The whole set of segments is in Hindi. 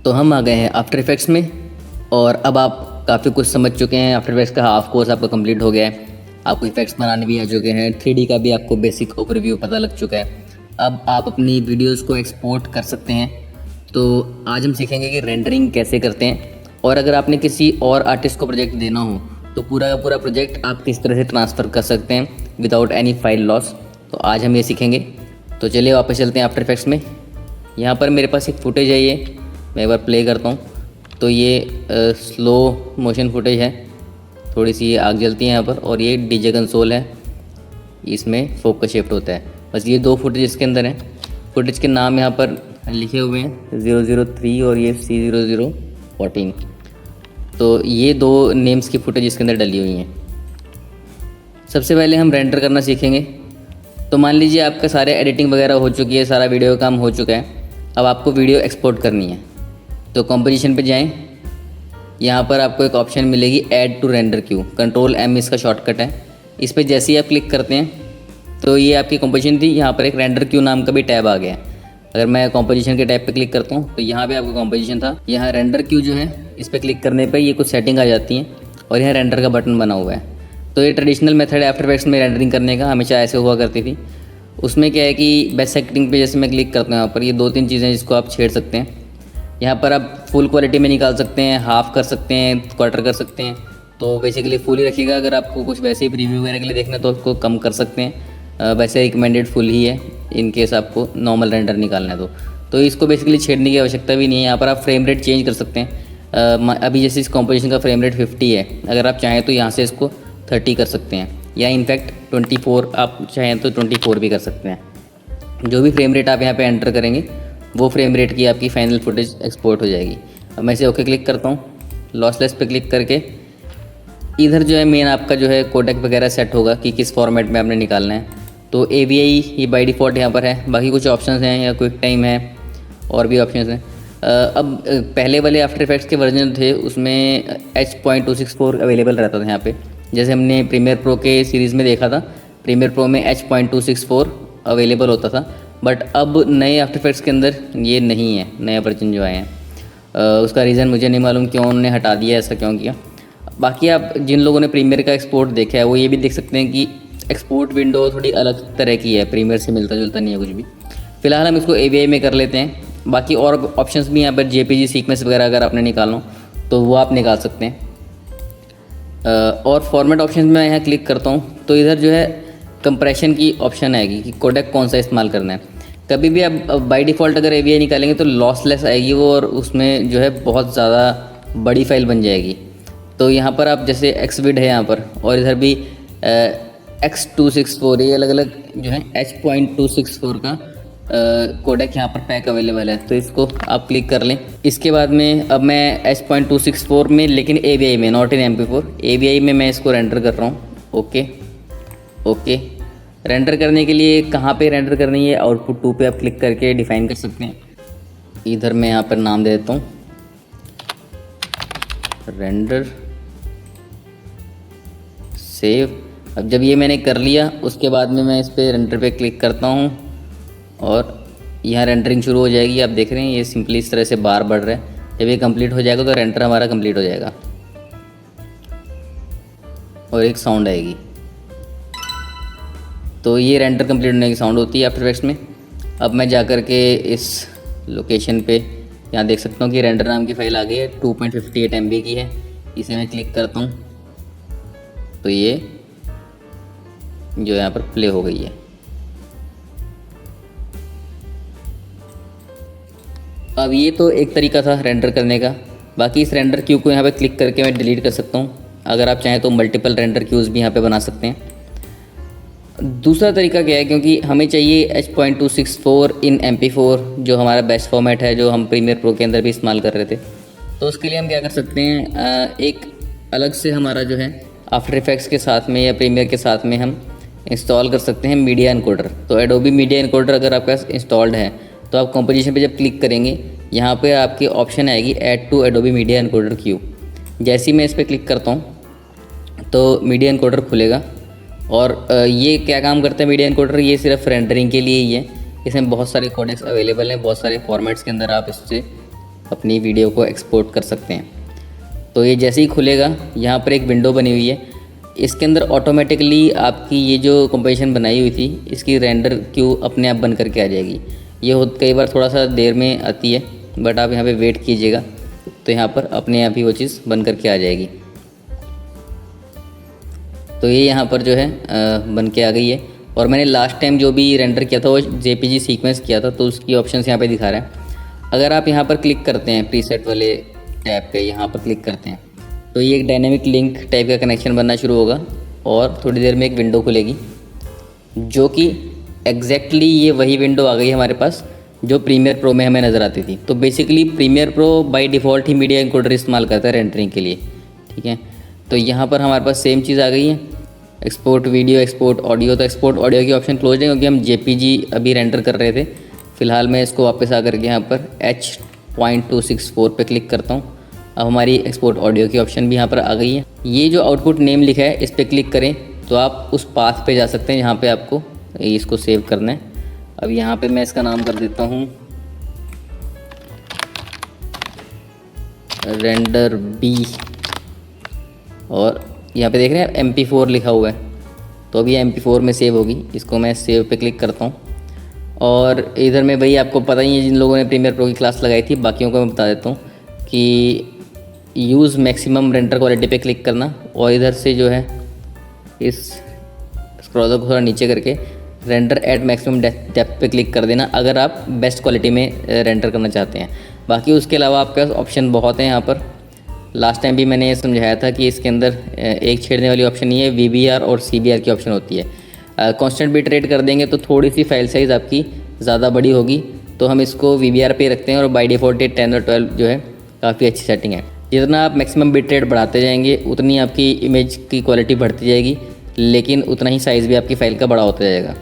तो हम आ गए हैं आफ्टर इफेक्ट्स में और अब आप काफ़ी कुछ समझ चुके हैं। आफ्टर इफेक्ट्स का हाफ कोर्स आपका कंप्लीट हो गया है, आपको इफेक्ट्स बनाने भी आ चुके हैं, 3D का भी आपको बेसिक ओवरव्यू पता लग चुका है। अब आप अपनी वीडियोस को एक्सपोर्ट कर सकते हैं। तो आज हम सीखेंगे कि रेंडरिंग कैसे करते हैं, और अगर आपने किसी और आर्टिस्ट को प्रोजेक्ट देना हो तो पूरा का पूरा प्रोजेक्ट आप किस तरह से ट्रांसफ़र कर सकते हैं विदाउट एनी फाइल लॉस। तो आज हम ये सीखेंगे। तो चलिए वापस चलते हैं आफ्टर इफेक्ट्स में। यहाँ पर मेरे पास एक फुटेज है, ये मैं एक बार प्ले करता हूँ। तो ये स्लो मोशन फुटेज है, थोड़ी सी आग जलती है यहाँ पर, और ये डीजे कंसोल है, इसमें फोकस शिफ्ट होता है। बस ये दो फुटेज इसके अंदर हैं। फुटेज के नाम यहाँ पर लिखे हुए हैं 003 और ये C0014। तो ये दो नेम्स की फुटेज इसके अंदर डली हुई हैं। सबसे पहले हम रेंडर करना सीखेंगे। तो मान लीजिए आपका सारे एडिटिंग वगैरह हो चुकी है, सारा वीडियो का काम हो चुका है। अब आपको वीडियो एक्सपोर्ट करनी है, तो कंपोजिशन पे जाएं। यहाँ पर आपको एक ऑप्शन मिलेगी add to render Q, Ctrl+M इसका शॉर्टकट है। इस पर जैसे ही आप क्लिक करते हैं तो ये आपकी कंपोजिशन थी, यहाँ पर एक रेंडर क्यू नाम का भी टैब आ गया है। अगर मैं कंपोजिशन के टैब पे क्लिक करता हूँ तो यहाँ पे आपका कंपोजिशन था, यहाँ रेंडर क्यू जो है इस पर क्लिक करने पर ये कुछ सेटिंग आ जाती हैं और यहाँ रेंडर का बटन बना हुआ है। तो ये ट्रेडिशनल मेथड है आफ्टर इफेक्ट्स में रेंडरिंग करने का, हमेशा ऐसे हुआ करती थी। उसमें क्या है कि बेस्ट सेटिंग पे जैसे मैं क्लिक करता हूँ, यहाँ पर ये दो तीन चीज़ें जिसको आप छेड़ सकते हैं। यहाँ पर आप फुल क्वालिटी में निकाल सकते हैं, हाफ कर सकते हैं, क्वार्टर कर सकते हैं। तो बेसिकली फुल ही रखिएगा। अगर आपको कुछ वैसे ही प्रीव्यू वगैरह के लिए देखना है तो उसको कम कर सकते हैं। वैसे रिकमेंडेड फुल ही है इन केस आपको नॉर्मल रेंडर निकालना है तो इसको बेसिकली छेड़ने की आवश्यकता भी नहीं है। यहाँ पर आप फ्रेम रेट चेंज कर सकते हैं। अभी जैसे इस कॉम्पोजिशन का फ्रेम रेट 50 है, अगर आप चाहें तो यहाँ से इसको 30 कर सकते हैं, या इनफैक्ट 24 आप चाहें तो 24 भी कर सकते हैं। जो भी फ्रेम रेट आप यहाँ पे एंटर करेंगे वो फ्रेम रेट की आपकी फाइनल फुटेज एक्सपोर्ट हो जाएगी। अब मैं इसे ओके क्लिक करता हूँ, लॉसलेस पे क्लिक करके इधर जो है मेन आपका जो है कोडेक वगैरह सेट होगा कि किस फॉर्मेट में आपने निकालना है। तो AVI ये बाय डिफ़ॉल्ट यहाँ पर है, बाकी कुछ ऑप्शंस हैं, या क्विक टाइम है और भी ऑप्शंस हैं। अब पहले वाले आफ्टर इफेक्ट्स के वर्जन थे उसमें H.264 अवेलेबल रहता था यहाँ पे। जैसे हमने प्रीमियर प्रो के सीरीज़ में देखा था, प्रीमियर प्रो में H.264 अवेलेबल होता था, बट अब नए आफ्टर इफेक्ट्स के अंदर ये नहीं है, नया वर्जन जो आए हैं। उसका रीज़न मुझे नहीं मालूम क्यों उन्होंने हटा दिया, ऐसा क्यों किया। बाकी आप जिन लोगों ने प्रीमियर का एक्सपोर्ट देखा है वो ये भी देख सकते हैं कि एक्सपोर्ट विंडो थोड़ी अलग तरह की है, प्रीमियर से मिलता जुलता नहीं है कुछ भी। फिलहाल हम इसको AVI में कर लेते हैं। बाकी और ऑप्शंस भी यहाँ पर JPG सीक्वेंस वगैरह अगर आपने निकालना हो तो वो आप निकाल सकते हैं। और फॉर्मेट ऑप्शन में यहाँ क्लिक करता हूँ तो इधर जो है कंप्रेशन की ऑप्शन आएगी कि कोडेक कौन सा इस्तेमाल करना है। कभी भी आप बाय डिफ़ॉल्ट अगर AVI निकालेंगे तो लॉसलेस आएगी वो, और उसमें जो है बहुत ज़्यादा बड़ी फाइल बन जाएगी। तो यहाँ पर आप जैसे Xvid है यहाँ पर, और इधर भी X264, ये अलग अलग जो है H.264 का कोडेक यहाँ पर पैक अवेलेबल है। तो इसको आप क्लिक कर लें। इसके बाद में अब मैं H.264 में, लेकिन AVI में, नॉट इन MP4, AVI में मैं इसको रेंडर कर रहा हूँ। ओके रेंडर करने के लिए कहाँ पे रेंडर करनी है, आउटपुट 2 पे आप क्लिक करके डिफ़ाइन कर सकते हैं। इधर मैं यहाँ पर नाम दे देता हूँ रेंडर, सेव। अब जब ये मैंने कर लिया उसके बाद में मैं इस पर रेंडर पे क्लिक करता हूँ और यहाँ रेंडरिंग शुरू हो जाएगी। आप देख रहे हैं ये सिंपली इस तरह से बार बढ़ रहा है। जब ये कंप्लीट हो जाएगा तो रेंडर हमारा कंप्लीट हो जाएगा और एक साउंड आएगी। तो ये रेंडर कंप्लीट होने की साउंड होती है आफ्टर इफेक्ट्स में। अब मैं जा कर के इस लोकेशन पे यहाँ देख सकता हूँ कि रेंडर नाम की फ़ाइल आ गई है, 2.58 MB की है। इसे मैं क्लिक करता हूँ तो ये जो यहाँ पर प्ले हो गई है। अब ये तो एक तरीका था रेंडर करने का। बाकी इस रेंडर क्यू को यहाँ पे क्लिक करके मैं डिलीट कर सकता हूँ। अगर आप चाहें तो मल्टीपल रेंडर क्यूज़ भी यहाँ पे बना सकते हैं। दूसरा तरीका क्या है, क्योंकि हमें चाहिए H.264 इन MP4 जो हमारा बेस्ट फॉर्मेट है, जो हम प्रीमियर प्रो के अंदर भी इस्तेमाल कर रहे थे। तो उसके लिए हम क्या कर सकते हैं, एक अलग से हमारा जो है आफ्टर इफेक्ट्स के साथ में या प्रीमियर के साथ में हम इंस्टॉल कर सकते हैं मीडिया एनकोडर। तो एडोबी मीडिया एनकोडर अगर आपके पास इंस्टॉल्ड है तो आप कंपोजिशन पे जब क्लिक करेंगे यहाँ पे आपकी ऑप्शन आएगी add to Adobe media encoder queue. जैसे ही मैं इस पर क्लिक करता हूँ तो मीडिया एनकोडर खुलेगा। और ये क्या काम करता है मीडिया एनकोडर, ये सिर्फ रेंडरिंग के लिए ही है। इसमें बहुत सारे कोडेक्स अवेलेबल हैं, बहुत सारे फॉर्मेट्स के अंदर आप इससे अपनी वीडियो को एक्सपोर्ट कर सकते हैं। तो ये जैसे ही खुलेगा, यहाँ पर एक विंडो बनी हुई है, इसके अंदर ऑटोमेटिकली आपकी ये जो कंपोजिशन बनाई हुई थी इसकी रेंडर क्यू अपने आप बन करके आ जाएगी। ये हो कई बार थोड़ा सा देर में आती है, बट आप यहाँ पे वेट कीजिएगा तो यहाँ पर अपने आप ही वो चीज़ बन करके आ जाएगी। तो ये यहाँ पर जो है बन के आ गई है। और मैंने लास्ट टाइम जो भी रेंडर किया था वो JPG सीक्वेंस किया था, तो उसकी ऑप्शंस यहाँ पे दिखा रहा है। अगर आप यहाँ पर क्लिक करते हैं प्रीसेट वाले टैब पे, यहाँ पर क्लिक करते हैं तो ये एक डायनेमिक लिंक टाइप का कनेक्शन बनना शुरू होगा और थोड़ी देर में एक विंडो खुलेगी, जो कि एग्जैक्टली ये वही विंडो आ गई हमारे पास जो प्रीमियर प्रो में हमें नज़र आती थी। तो basically Premiere Pro by default ही मीडिया एनकोडर इस्तेमाल करता है रेंडरिंग के लिए, ठीक है। तो यहाँ पर हमारे पास सेम चीज़ आ गई है, एक्सपोर्ट वीडियो, एक्सपोर्ट ऑडियो। तो एक्सपोर्ट ऑडियो की ऑप्शन क्लोज है क्योंकि हम JPG अभी रेंडर कर रहे थे। फ़िलहाल मैं इसको वापस आकर के यहाँ पर H.264 पे क्लिक करता हूँ। अब हमारी एक्सपोर्ट ऑडियो की ऑप्शन भी यहाँ पर आ गई है। ये जो आउटपुट नेम लिखा है इस पर क्लिक करें तो आप उस पाथ पे जा सकते हैं जहाँ पे आपको इसको सेव करना है। अब यहाँ पे मैं इसका नाम कर देता हूँ रेंडर B, और यहाँ पे देख रहे हैं MP4 लिखा हुआ है, तो अभी MP4 में सेव होगी। इसको मैं सेव पे क्लिक करता हूँ और इधर में भाई आपको पता ही है जिन लोगों ने प्रीमियर प्रो की क्लास लगाई थी, बाकियों को मैं बता देता हूँ कि यूज़ मैक्सिमम रेंडर क्वालिटी पे क्लिक करना और इधर से जो है इस स्क्रॉलर को थोड़ा नीचे करके रेंडर एट मैक्सिमम डेप्थ पे क्लिक कर देना अगर आप बेस्ट क्वालिटी में रेंडर करना चाहते हैं। बाकी उसके अलावा आपके पास ऑप्शन बहुत हैं यहाँ पर। लास्ट टाइम भी मैंने ये समझाया था कि इसके अंदर एक छेड़ने वाली ऑप्शन नहीं है, VBR और CBR की ऑप्शन होती है। कांस्टेंट बिट रेट कर देंगे तो थोड़ी सी फाइल साइज़ आपकी ज़्यादा बड़ी होगी, तो हम इसको VBR पे रखते हैं और बाय डिफ़ॉल्ट 10 और 12 जो है काफ़ी अच्छी सेटिंग है। जितना आप मैक्सिमम बिट रेट बढ़ाते जाएंगे उतनी आपकी इमेज की क्वालिटी बढ़ती जाएगी, लेकिन उतना ही साइज़ भी आपकी फ़ाइल का बड़ा होता जाएगा।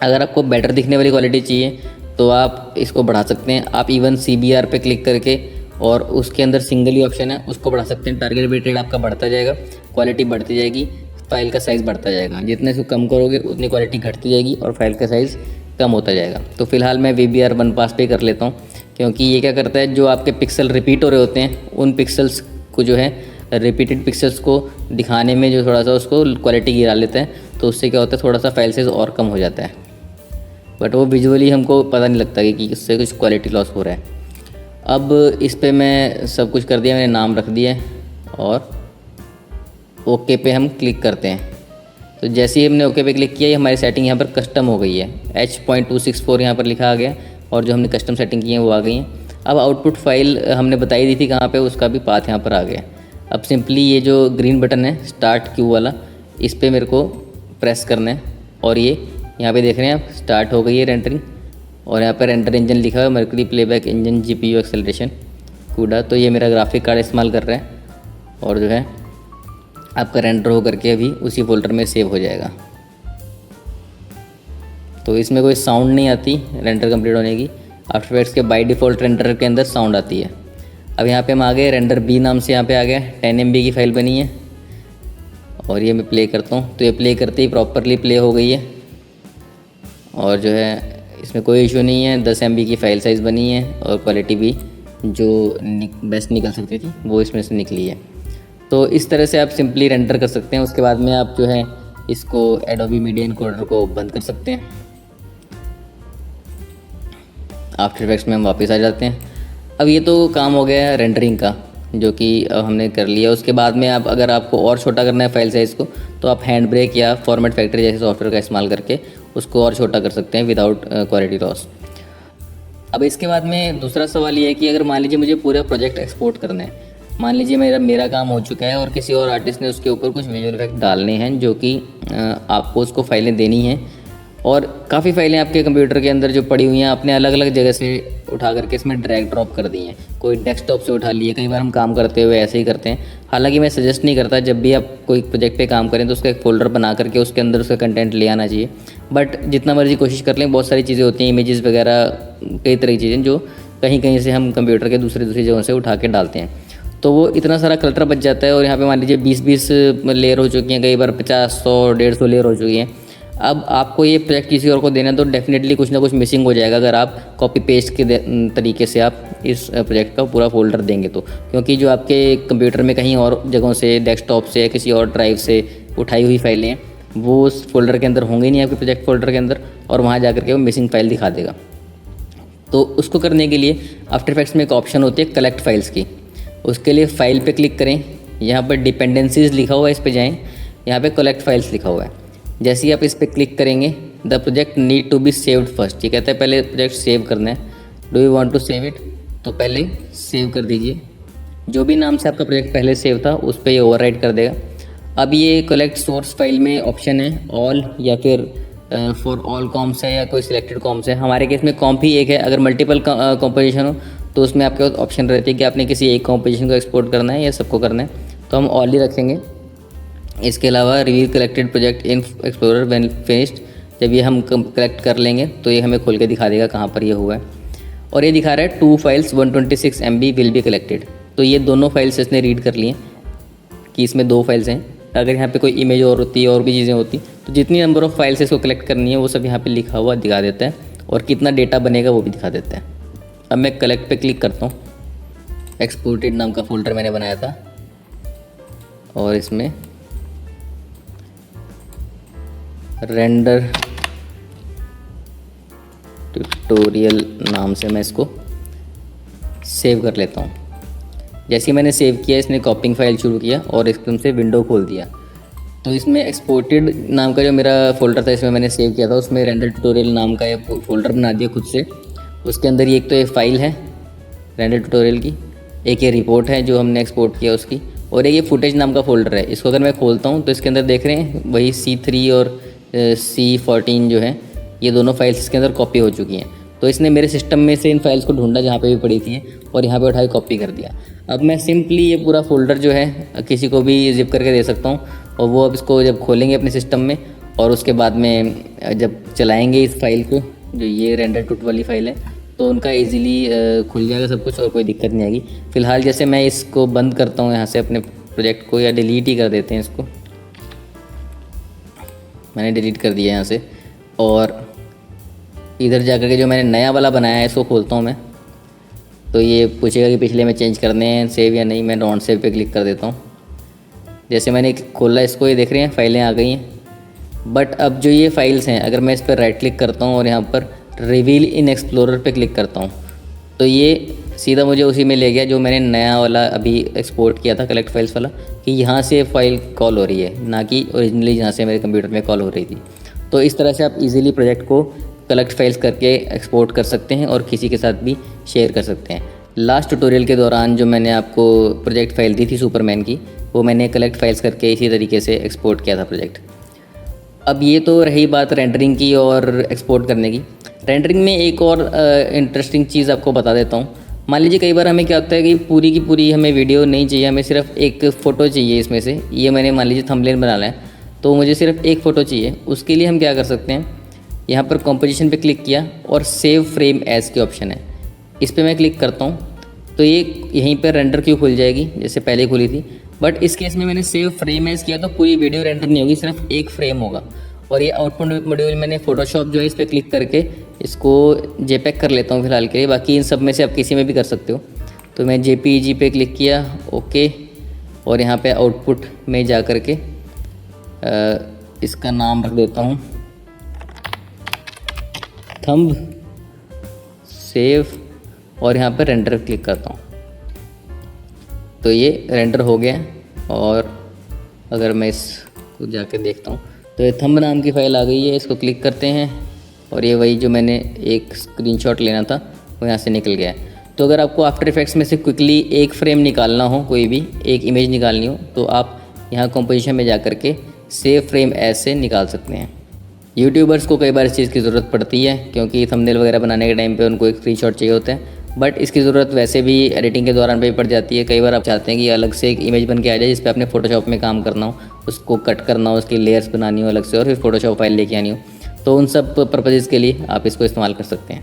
अगर आपको बेटर दिखने वाली क्वालिटी चाहिए तो आप इसको बढ़ा सकते हैं। आप इवन CBR पे क्लिक करके और उसके अंदर सिंगल ही ऑप्शन है उसको बढ़ा सकते हैं। टारगेट बिट रेट आपका बढ़ता जाएगा, क्वालिटी बढ़ती जाएगी, फाइल का साइज़ बढ़ता जाएगा। जितने इसको कम करोगे उतनी क्वालिटी घटती जाएगी और फाइल का साइज़ कम होता जाएगा। तो फिलहाल मैं VBR 1 पास पे कर लेता हूँ, क्योंकि ये क्या करता है, जो आपके पिक्सल रिपीट हो रहे होते हैं उन पिक्सल्स को जो है रिपीटेड पिक्सल्स को दिखाने में जो थोड़ा सा उसको क्वालिटी गिरा लेता है, तो उससे क्या होता है थोड़ा सा फाइल साइज़ और कम हो जाता है, बट वो विजुअली हमको पता नहीं लगता कि इससे कुछ क्वालिटी लॉस हो रहा है। अब इस पे मैं सब कुछ कर दिया, मैंने नाम रख दिया है और ओके पे हम क्लिक करते हैं। तो जैसे ही हमने ओके पे क्लिक किया, ये हमारी सेटिंग यहाँ पर कस्टम हो गई है। H.264 यहाँ पर लिखा आ गया और जो हमने कस्टम सेटिंग की है वो आ गई हैं। अब आउटपुट फाइल हमने बताई दी थी कहाँ पे, उसका भी पाथ यहाँ पर आ गया। अब सिंपली ये जो ग्रीन बटन है स्टार्ट क्यू वाला, इस पर मेरे को प्रेस करना है और ये यहाँ पे देख रहे हैं आप स्टार्ट हो गई है रेंडरिंग। और यहाँ पर रेंडर इंजन लिखा हुआ है, mercury playback engine, GPU acceleration, कूडा। तो ये मेरा ग्राफिक कार्ड इस्तेमाल कर रहा है और जो है आपका रेंडर हो करके अभी उसी फोल्डर में सेव हो जाएगा। तो इसमें कोई साउंड नहीं आती रेंडर कंप्लीट होने की। आफ्टर इफेक्ट्स के बाय डिफ़ॉल्ट रेंडर के अंदर साउंड आती है। अब यहाँ पे हम आ गए, रेंडर B नाम से यहाँ पे आ गया, 10 MB की फ़ाइल बनी है और ये मैं प्ले करता हूँ। तो ये प्ले करते ही प्रॉपरली प्ले हो गई है और जो है इसमें कोई इशू नहीं है। 10 MB की फ़ाइल साइज़ बनी है और क्वालिटी भी जो बेस्ट निकल सकती थी वो इसमें से निकली है। तो इस तरह से आप सिंपली रेंडर कर सकते हैं। उसके बाद में आप जो है इसको एडोबी मीडिया एनकोडर को बंद कर सकते हैं। आफ्टर इफेक्ट्स में हम वापस आ जाते हैं। अब ये तो काम हो गया है रेंडरिंग का, जो कि हमने कर लिया। उसके बाद में आप अगर आपको और छोटा करना है फाइल साइज़ को, तो आप हैंड ब्रेक या फॉर्मेट फैक्ट्री जैसे सॉफ्टवेयर का इस्तेमाल करके उसको और छोटा कर सकते हैं विदाउट क्वालिटी लॉस। अब इसके बाद में दूसरा सवाल ये है कि अगर मान लीजिए मुझे पूरा प्रोजेक्ट एक्सपोर्ट करना है, मान लीजिए मेरा काम हो चुका है और किसी और आर्टिस्ट ने उसके ऊपर कुछ विजुअल इफेक्ट डालने हैं जो कि आपको उसको फाइलें देनी हैं, और काफ़ी फाइलें आपके कंप्यूटर के अंदर जो पड़ी हुई हैं आपने अलग अलग जगह से उठा करके इसमें ड्रैग ड्रॉप कर दी हैं। कोई डेस्कटॉप से उठा लिए, कई बार हम काम करते हुए ऐसे ही करते हैं। हालांकि मैं सजेस्ट नहीं करता जब भी आप कोई प्रोजेक्ट पे काम करें तो उसका एक फ़ोल्डर बना करके उसके अंदर उसका कंटेंट ले आना चाहिए। बट जितना मर्जी कोशिश कर लें, बहुत सारी चीज़ें होती हैं, इमेजेस वगैरह, कई तरह की चीज़ें जो कहीं कहीं से हम कंप्यूटर के दूसरी जगहों से उठा के डालते हैं, तो वो इतना सारा क्लटर बच जाता है। और यहाँ पे मान लीजिए 20-20 लेयर हो चुकी हैं, कई बार 50, 100, 150 लेयर हो चुकी हैं। अब आपको ये प्रोजेक्ट किसी और को देना है तो डेफिनेटली कुछ ना कुछ मिसिंग हो जाएगा अगर आप कॉपी पेस्ट के तरीके से आप इस प्रोजेक्ट का पूरा फोल्डर देंगे तो, क्योंकि जो आपके कंप्यूटर में कहीं और जगहों से, डेस्कटॉप से या किसी और ड्राइव से उठाई हुई फाइलें हैं, वो उस फोल्डर के अंदर होंगी नहीं आपके प्रोजेक्ट फोल्डर के अंदर, और वहाँ जा करके वो मिसिंग फाइल दिखा देगा। तो उसको करने के लिए आफ्टर इफेक्ट्स में एक ऑप्शन होती है कलेक्ट फाइल्स की। उसके लिए फ़ाइल पे क्लिक करें, यहाँ पर डिपेंडेंसीज लिखा हुआ है, इस पे जाएं, यहाँ पे कलेक्ट फाइल्स लिखा हुआ है। जैसे ही आप इस पर क्लिक करेंगे, the project need to be saved first, ये कहता है पहले प्रोजेक्ट सेव करना है। Do you want to save it, तो पहले सेव कर दीजिए। जो भी नाम से आपका प्रोजेक्ट पहले सेव था उस पर ये ओवरराइट कर देगा। अब ये कलेक्ट सोर्स फाइल में ऑप्शन है ऑल या फिर फॉर ऑल कॉम्स है या कोई सिलेक्टेड कॉम्स है। हमारे केस में कॉम्प ही एक है। अगर मल्टीपल कॉम्पोजिशन हो तो उसमें आपके पास ऑप्शन रहती है कि आपने किसी एक कॉम्पोजिशन को एक्सपोर्ट करना है या सबको करना है, तो हम ऑल ही रखेंगे। इसके अलावा review collected project in explorer when finished, जब ये हम कलेक्ट कर लेंगे तो ये हमें खोल के दिखा देगा कहाँ पर ये हुआ है। और ये दिखा रहा है 2 files 126 MB will be collected. तो ये दोनों फाइल्स इसने रीड कर लिए कि इसमें 2 फाइल्स हैं। अगर यहाँ पे कोई इमेज और होती है और भी चीज़ें होती तो जितनी नंबर ऑफ़ फाइल्स इसको कलेक्ट करनी है वो सब यहाँ पे लिखा हुआ दिखा देता है, और कितना डेटा बनेगा वो भी दिखा देता है। अब मैं कलेक्ट पे क्लिक करता हूँ। एक्सपोर्टेड नाम का फ़ोल्डर मैंने बनाया था और इसमें रेंडर ट्यूटोरियल नाम से मैं इसको सेव कर लेता हूँ। जैसे ही मैंने सेव किया, इसने कॉपिंग फाइल शुरू किया और एकदम से विंडो खोल दिया। तो इसमें एक्सपोर्टेड नाम का जो मेरा फ़ोल्डर था, इसमें मैंने सेव किया था, उसमें रेंडर ट्यूटोरियल नाम का ये फ़ोल्डर बना दिया खुद से। उसके अंदर ये एक तो ये फाइल है रेंडर ट्यूटोरियल की, एक ये रिपोर्ट है जो हमने एक्सपोर्ट किया उसकी, और एक ये फुटेज नाम का फ़ोल्डर है। इसको अगर मैं खोलता हूँ तो इसके अंदर देख रहे हैं वही C3 और C14 जो है, ये दोनों फाइल्स इसके अंदर कॉपी हो चुकी हैं। तो इसने मेरे सिस्टम में से इन फाइल्स को ढूंढा जहाँ पे भी पड़ी थी और यहाँ पे उठाई कॉपी कर दिया। अब मैं सिंपली ये पूरा फोल्डर जो है किसी को भी जिप करके दे सकता हूँ, और वो अब इसको जब खोलेंगे अपने सिस्टम में और उसके बाद में जब चलाएँगे इस फाइल को, जो ये रेंडर टूट वाली फाइल है, तो उनका ईज़िली खुल जाएगा सब कुछ और कोई दिक्कत नहीं आएगी। फ़िलहाल जैसे मैं इसको बंद करता हूँ यहाँ से अपने प्रोजेक्ट को, या डिलीट ही कर देते हैं इसको। मैंने डिलीट कर दिया यहाँ से, और इधर जा कर के जो मैंने नया वाला बनाया है इसको खोलता हूँ मैं। तो ये पूछेगा कि पिछले में चेंज करने हैं सेव या नहीं। मैं डोंट सेव पे क्लिक कर देता हूँ। जैसे मैंने खोला इसको, ये देख रहे हैं फाइलें आ गई हैं। बट अब जो ये फाइल्स हैं, अगर मैं इस पर राइट क्लिक करता हूँ और यहाँ पर रिवील इन एक्सप्लोरर पे क्लिक करता हूँ, तो ये सीधा मुझे उसी में ले गया जो मैंने नया वाला अभी एक्सपोर्ट किया था, कलेक्ट फाइल्स वाला, कि यहाँ से फाइल कॉल हो रही है, ना कि ओरिजिनली जहाँ से मेरे कंप्यूटर में कॉल हो रही थी। तो इस तरह से आप इजीली प्रोजेक्ट को कलेक्ट फाइल्स करके एक्सपोर्ट कर सकते हैं और किसी के साथ भी शेयर कर सकते हैं। लास्ट ट्यूटोरियल के दौरान जो मैंने आपको प्रोजेक्ट फाइल दी थी सुपरमैन की, वो मैंने कलेक्ट फाइल्स करके इसी तरीके से एक्सपोर्ट किया था प्रोजेक्ट। अब ये तो रही बात रेंडरिंग की और एक्सपोर्ट करने की। रेंडरिंग में एक और इंटरेस्टिंग चीज़ आपको बता देता हूँ। मान लीजिए कई बार हमें क्या होता है कि पूरी की पूरी हमें वीडियो नहीं चाहिए, हमें सिर्फ एक फ़ोटो चाहिए इसमें से। ये मैंने मान लीजिए थंबनेल बनाना है, तो मुझे सिर्फ एक फ़ोटो चाहिए। उसके लिए हम क्या कर सकते हैं, यहाँ पर कंपोजिशन पे क्लिक किया और सेव फ्रेम एज की ऑप्शन है, इस पर मैं क्लिक करता हूँ तो ये यहीं पर रेंडर क्यू खुल जाएगी जैसे पहले खुली थी। बट इस केस में मैंने सेव फ्रेम एज किया तो पूरी वीडियो रेंडर नहीं होगी, सिर्फ एक फ्रेम होगा। और ये आउटपुट मॉड्यूल मैंने फोटोशॉप जो है इस पर क्लिक करके इसको जेपेग कर लेता हूँ फिलहाल के लिए। बाकी इन सब में से आप किसी में भी कर सकते हो। तो मैं JPEG पे क्लिक किया, ओके, और यहाँ पे आउटपुट में जा कर के इसका नाम रख देता हूँ थंब, सेव, और यहाँ पे रेंडर क्लिक करता हूँ। तो ये रेंडर हो गया। और अगर मैं इसको जाकर देखता हूँ तो ये थंब नाम की फ़ाइल आ गई है। इसको क्लिक करते हैं और ये वही जो मैंने एक स्क्रीनशॉट लेना था वो यहाँ से निकल गया है। तो अगर आपको आफ्टर इफेक्ट्स में से क्विकली एक फ्रेम निकालना हो, कोई भी एक इमेज निकालनी हो, तो आप यहाँ कंपोजिशन में जा कर के सेव फ्रेम एज से निकाल सकते हैं। यूट्यूबर्स को कई बार इस चीज़ की ज़रूरत पड़ती है क्योंकि थंबनेल वगैरह बनाने के टाइम पे उनको एक स्क्रीनशॉट चाहिए होता है। बट इसकी ज़रूरत वैसे भी एडिटिंग के दौरान भी पड़ जाती है। कई बार आप चाहते हैं कि अलग से एक इमेज बन के आ जाए जिस पे आपने फोटोशॉप में काम करना हो, उसको कट करना हो, उसकी लेयर्स बनानी हो अलग से, और फिर फोटोशॉप फाइल लेके आनी हो। तो उन सब पर्पजेज़ के लिए आप इसको इस्तेमाल कर सकते हैं।